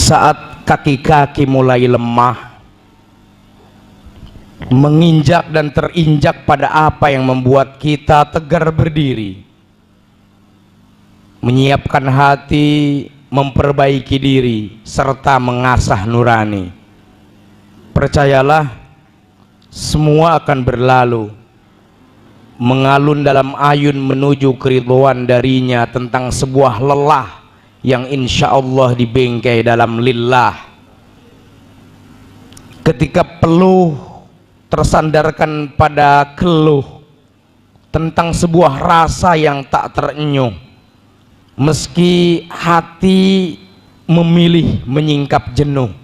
saat kaki-kaki mulai lemah, menginjak dan terinjak pada apa yang membuat kita tegar berdiri, menyiapkan hati, memperbaiki diri, serta mengasah nurani. Percayalah, semua akan berlalu, mengalun dalam ayun menuju keridhaan darinya tentang sebuah lelah yang insya Allah dibingkai dalam lillah. Ketika peluh tersandarkan pada keluh tentang sebuah rasa yang tak terenyuh, meski hati memilih menyingkap jenuh,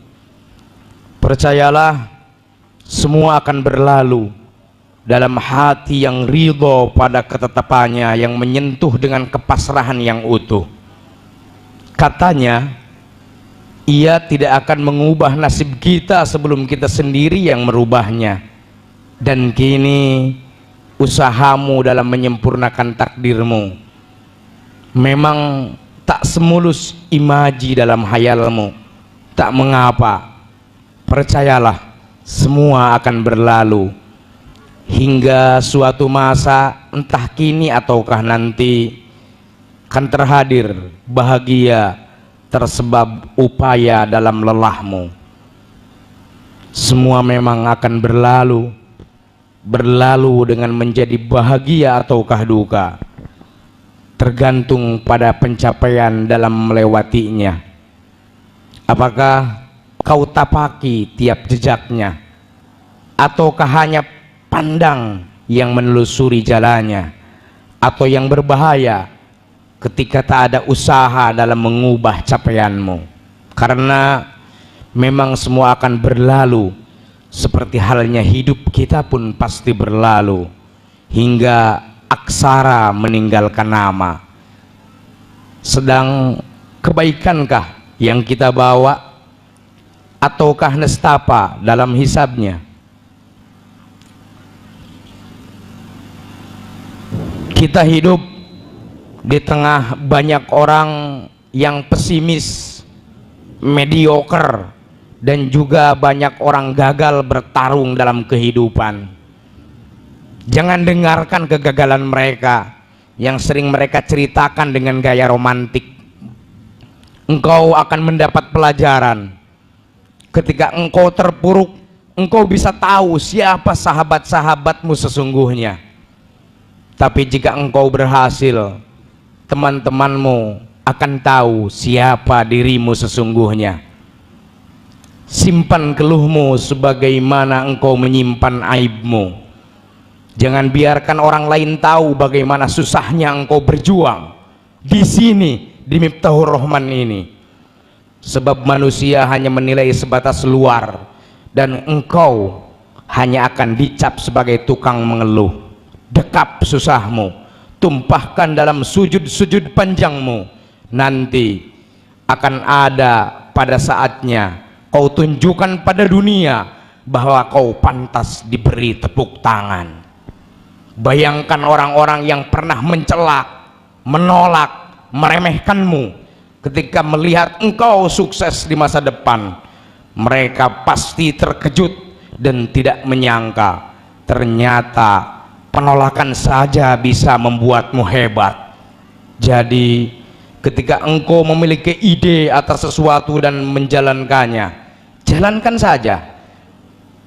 percayalah, semua akan berlalu dalam hati yang ridho pada ketetapannya, yang menyentuh dengan kepasrahan yang utuh. Katanya, ia tidak akan mengubah nasib kita sebelum kita sendiri yang merubahnya. Dan kini usahamu dalam menyempurnakan takdirmu memang tak semulus imaji dalam hayalmu. Tak mengapa, percayalah, semua akan berlalu hingga suatu masa, entah kini ataukah nanti, kan terhadir bahagia tersebab upaya dalam lelahmu. Semua memang akan berlalu dengan menjadi bahagia ataukah duka, tergantung pada pencapaian dalam melewatinya. Apakah kau tapaki tiap jejaknya, ataukah hanya pandang yang menelusuri jalannya, atau yang berbahaya ketika tak ada usaha dalam mengubah capaianmu? Karena memang semua akan berlalu, seperti halnya hidup kita pun pasti berlalu, hingga aksara meninggalkan nama. Sedang kebaikankah yang kita bawa, ataukah nestapa dalam hisabnya? Kita hidup di tengah banyak orang yang pesimis, mediocre, dan juga banyak orang gagal bertarung dalam kehidupan. Jangan dengarkan kegagalan mereka yang sering mereka ceritakan dengan gaya romantik. Engkau akan mendapat pelajaran. Ketika engkau terpuruk, engkau bisa tahu siapa sahabat-sahabatmu sesungguhnya. Tapi jika engkau berhasil, teman-temanmu akan tahu siapa dirimu sesungguhnya. Simpan keluhmu sebagaimana engkau menyimpan aibmu. Jangan biarkan orang lain tahu bagaimana susahnya engkau berjuang di sini, di Miftahur Rahman ini. Sebab manusia hanya menilai sebatas luar, dan engkau hanya akan dicap sebagai tukang mengeluh. Dekap susahmu, tumpahkan dalam sujud-sujud panjangmu. Nanti akan ada pada saatnya kau tunjukkan pada dunia bahwa kau pantas diberi tepuk tangan. Bayangkan orang-orang yang pernah mencela, menolak, meremehkanmu, ketika melihat engkau sukses di masa depan, mereka pasti terkejut dan tidak menyangka ternyata penolakan saja bisa membuatmu hebat. Jadi ketika engkau memiliki ide atas sesuatu dan menjalankannya, jalankan saja.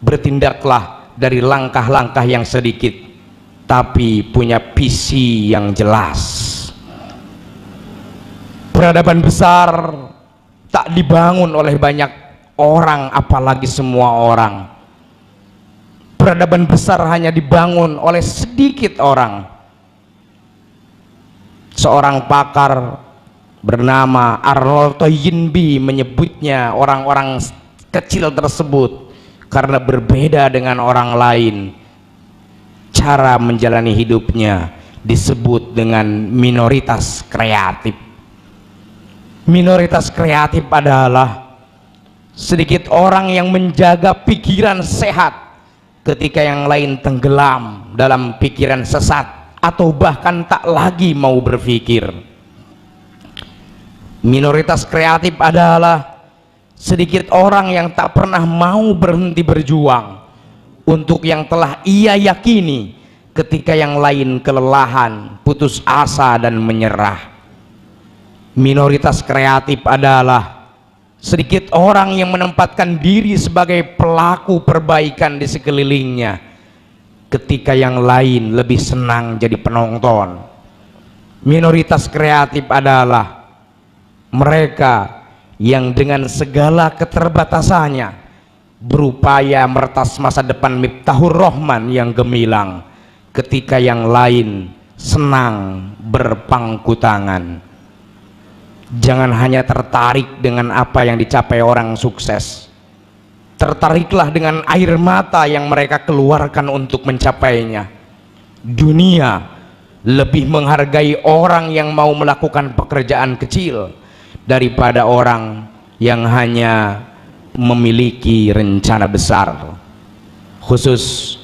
Bertindaklah dari langkah-langkah yang sedikit, tapi punya visi yang jelas. Peradaban besar tak dibangun oleh banyak orang, apalagi semua orang. Peradaban besar hanya dibangun oleh sedikit orang. Seorang pakar bernama Arnold Toynbee menyebutnya orang-orang kecil tersebut karena berbeda dengan orang lain. Cara menjalani hidupnya disebut dengan minoritas kreatif. Minoritas kreatif adalah sedikit orang yang menjaga pikiran sehat ketika yang lain tenggelam dalam pikiran sesat atau bahkan tak lagi mau berpikir. Minoritas kreatif adalah sedikit orang yang tak pernah mau berhenti berjuang untuk yang telah ia yakini ketika yang lain kelelahan, putus asa dan menyerah. Minoritas kreatif adalah sedikit orang yang menempatkan diri sebagai pelaku perbaikan di sekelilingnya ketika yang lain lebih senang jadi penonton. Minoritas kreatif adalah mereka yang dengan segala keterbatasannya berupaya meretas masa depan Miftahur Rahman yang gemilang ketika yang lain senang berpangku tangan. Jangan hanya tertarik dengan apa yang dicapai orang sukses, tertariklah dengan air mata yang mereka keluarkan untuk mencapainya. Dunia lebih menghargai orang yang mau melakukan pekerjaan kecil daripada orang yang hanya memiliki rencana besar. Khusus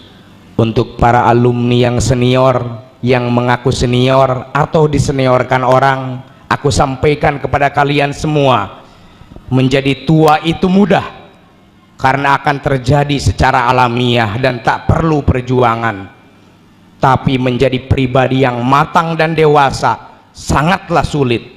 untuk para alumni yang senior, yang mengaku senior atau diseniorkan orang, aku sampaikan kepada kalian semua, menjadi tua itu mudah karena akan terjadi secara alamiah dan tak perlu perjuangan. Tapi menjadi pribadi yang matang dan dewasa sangatlah sulit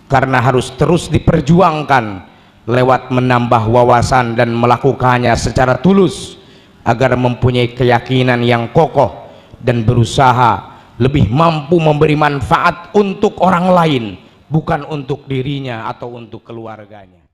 karena harus terus diperjuangkan lewat menambah wawasan dan melakukannya secara tulus agar mempunyai keyakinan yang kokoh dan berusaha lebih mampu memberi manfaat untuk orang lain, bukan untuk dirinya atau untuk keluarganya.